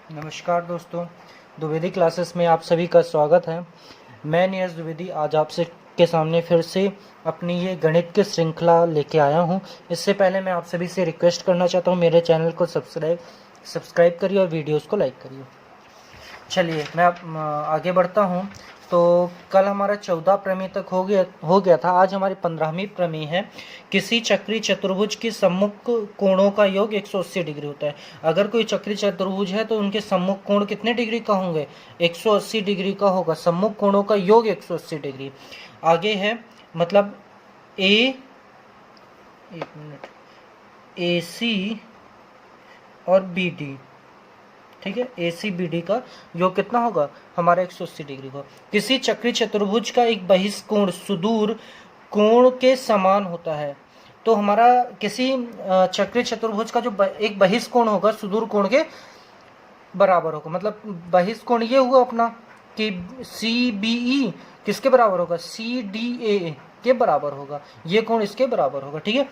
नमस्कार दोस्तों, द्विवेदी क्लासेस में आप सभी का स्वागत है। मैं नीरज द्विवेदी आज आपसे के सामने फिर से अपनी ये गणित की श्रृंखला लेके आया हूँ। इससे पहले मैं आप सभी से रिक्वेस्ट करना चाहता हूँ, मेरे चैनल को सब्सक्राइब करिए और वीडियोस को लाइक करिए। चलिए मैं आगे बढ़ता हूँ। तो कल हमारा 14 प्रमेय तक हो गया था। आज हमारी 15वीं प्रमेय है। किसी चक्रीय चतुर्भुज के सम्मुख कोणों का योग 180 डिग्री होता है। अगर कोई चक्रीय चतुर्भुज है तो उनके सम्मुख कोण कितने डिग्री का होंगे? 180 डिग्री का होगा। सम्मुख कोणों का योग 180 डिग्री। आगे है मतलब AC और BD, ठीक है। ACBD का योग कितना होगा? हमारा 180 डिग्री का। किसी चक्रीय चतुर्भुज का एक बहिष्कोण सुदूर कोण के समान होता है। तो हमारा किसी चक्रीय चतुर्भुज का जो एक बहिष्कोण होगा सुदूर कोण के बराबर होगा। मतलब बहिष्कोण ये हुआ अपना कि CBE किसके बराबर होगा? CDA के बराबर होगा। ये कोण इसके बराबर होगा, ठीक है।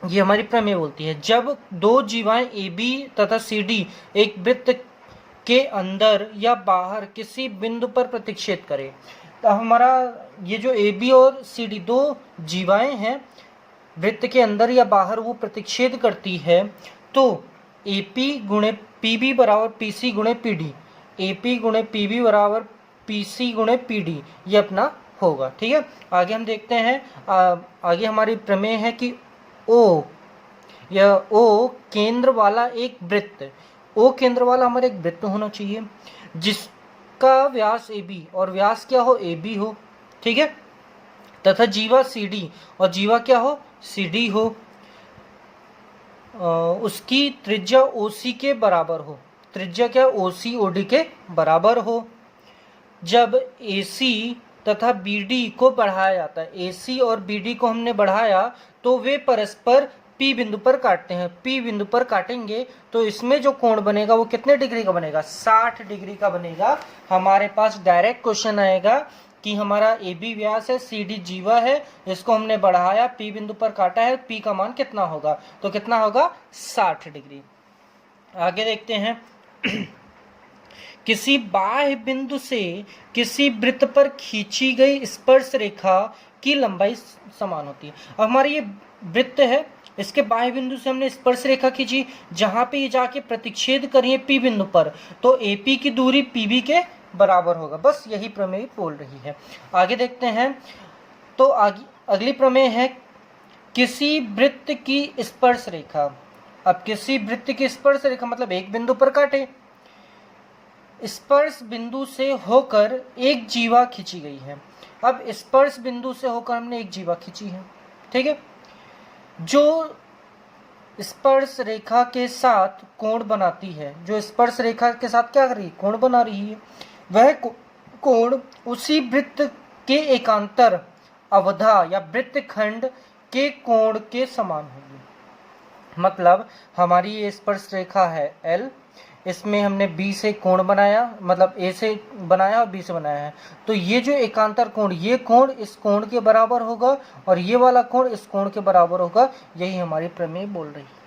ये हमारी प्रमेय बोलती है जब दो जीवाएं AB तथा CD एक वृत्त के अंदर या बाहर किसी बिंदु पर प्रतिच्छेद करें। तो हमारा ये जो AB और CD दो जीवाएं हैं, वृत्त के अंदर या बाहर वो प्रतिच्छेद करती है, तो AP गुणे PB बराबर PC गुणे PD, AP गुणे PB बराबर PC गुणे PD, ये अपना होगा, ठीक है। आगे हम देखते हैं। आगे हमारी प्रमेय है कि O केंद्र वाला एक वृत्त, O केंद्र वाला हमारे एक वृत्त होना चाहिए जिसका व्यास AB और व्यास क्या हो? AB हो, ठीक है। तथा जीवा CD और जीवा क्या हो? CD हो। उसकी त्रिज्या OC के बराबर हो। त्रिज्या क्या? OC OD के बराबर हो। जब AC तथा BD को बढ़ाया जाता है, AC और BD को हमने बढ़ाया तो वे परस्पर P बिंदु पर काटते हैं। P बिंदु पर काटेंगे तो इसमें जो कोण बनेगा वो कितने डिग्री का बनेगा? 60 डिग्री का बनेगा। हमारे पास डायरेक्ट क्वेश्चन आएगा कि हमारा AB व्यास है, CD जीवा है, इसको हमने बढ़ाया, P बिंदु पर काटा है, P का मान कितना होगा? तो कितना होगा? 60 डिग्री। आगे देखते हैं। किसी बाह्य बिंदु से किसी वृत्त पर खींची गई स्पर्श रेखा की लंबाई समान होती है। अब हमारी ये वृत्त है, इसके बाह्य बिंदु से हमने स्पर्श रेखा खींची, जहां पे ये जाके प्रतिच्छेद करिए P बिंदु पर, तो AP की दूरी PB के बराबर होगा। बस यही प्रमेय बोल रही है। आगे देखते हैं। तो अगली प्रमेय है किसी वृत्त की स्पर्श रेखा। अब किसी वृत्त की स्पर्श रेखा मतलब एक बिंदु पर काटे, स्पर्श बिंदु से होकर एक जीवा खींची गई है। अब स्पर्श बिंदु से होकर हमने एक जीवा खींची है, ठीक है। जो स्पर्श रेखा के साथ कोण बनाती है, जो स्पर्श रेखा के साथ क्या कर रही है? कोण बना रही है। वह कोण उसी वृत्त के एकांतर अवधा या वृत्तखंड के कोण के समान होगी। मतलब हमारी ये स्पर्श रेखा है L, इसमें हमने B से कोण बनाया, मतलब A से बनाया और B से बनाया है, तो ये जो एकांतर कोण, ये कोण इस कोण के बराबर होगा और ये वाला कोण इस कोण के बराबर होगा। यही हमारी प्रमेय बोल रही है,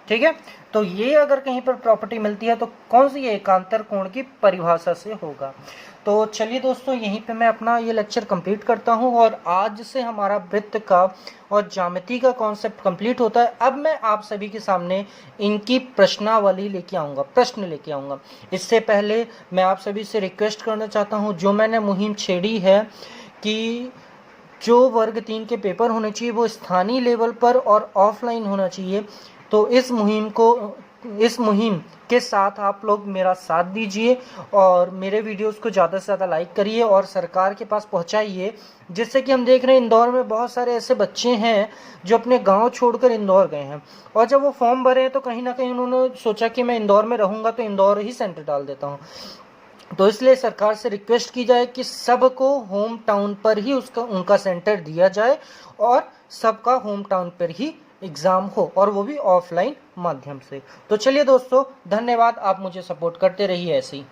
ठीक है। तो ये अगर कहीं पर प्रॉपर्टी मिलती है तो कौन सी? एकांतर कोण की परिभाषा से होगा। तो चलिए दोस्तों, यहीं पे मैं अपना ये लेक्चर कंप्लीट करता हूँ और आज से हमारा वृत्त का और ज्यामिति का कॉन्सेप्ट कंप्लीट होता है। अब मैं आप सभी के सामने इनकी प्रश्नावली लेके आऊँगा, प्रश्न लेके आऊँगा। इससे पहले मैं आप सभी से रिक्वेस्ट करना चाहता हूँ, जो मैंने मुहिम छेड़ी है कि जो वर्ग 3 के पेपर होने चाहिए वो स्थानीय लेवल पर और ऑफलाइन होना चाहिए। तो इस मुहिम के साथ आप लोग मेरा साथ दीजिए और मेरे वीडियोस को ज़्यादा से ज़्यादा लाइक करिए और सरकार के पास पहुंचाइए, जिससे कि हम देख रहे हैं इंदौर में बहुत सारे ऐसे बच्चे हैं जो अपने गांव छोड़कर इंदौर गए हैं, और जब वो फॉर्म भरे हैं तो कहीं ना कहीं उन्होंने सोचा कि मैं इंदौर में रहूँगा तो इंदौर ही सेंटर डाल देता हूँ। तो इसलिए सरकार से रिक्वेस्ट की जाए कि सबको होम टाउन पर ही उनका सेंटर दिया जाए और सबका होम टाउन पर ही एग्ज़ाम हो, और वो भी ऑफलाइन माध्यम से। तो चलिए दोस्तों, धन्यवाद। आप मुझे सपोर्ट करते रहिए ऐसे ही।